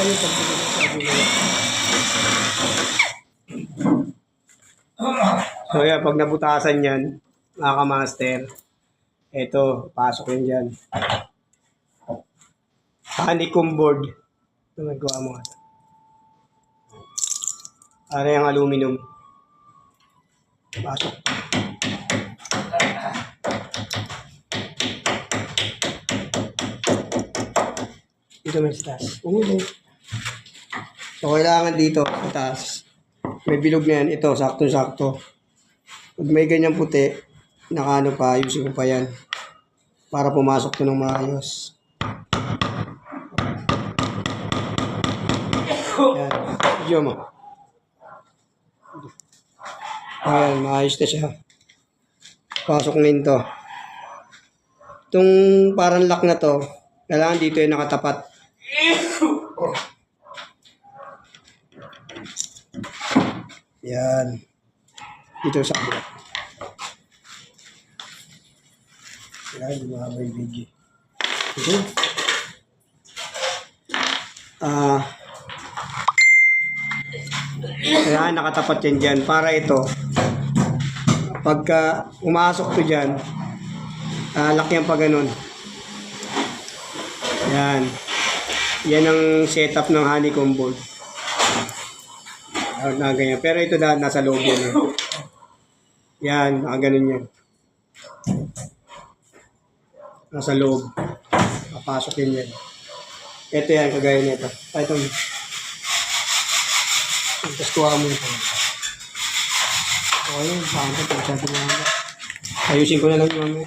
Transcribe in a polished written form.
Madali pagpipili sa dulo. So yan, pag nabutasan yan, mga kamaster, eto, pasok yun dyan. Honeycomb board. Ito nagawa mo. Ano yung aluminum. Pasok. Dito may taas. So, kailangan dito sa taas. May bilog na yan. Ito, sakto-sakto. Pag may ganyan puti, nakaano pa, ayusin ko pa yan. Para pumasok to ng maayos. Yan. Video mo. Ayan, maayos na siya. Pasok ngayon to. Itong parang lock na to, kailangan dito yung nakatapat. Yan. Dito sa kabila. Yan, lumabay yung video. Ito. Kailangan nakatapat yan dyan. Para ito, pagka umasok to dyan, laki yan pa ganun. Yan. Yan ang setup ng honeycomb board. Na ganyan. Pero ito dahil nasa loob yan. Eh. Yan, ganun yan. Nasa loob. Papasok yun yan. Ito yan, kagaya nito. Ito. Tapos kuha mo ito. Okay, bakit ito? Ayusin ko na lang yung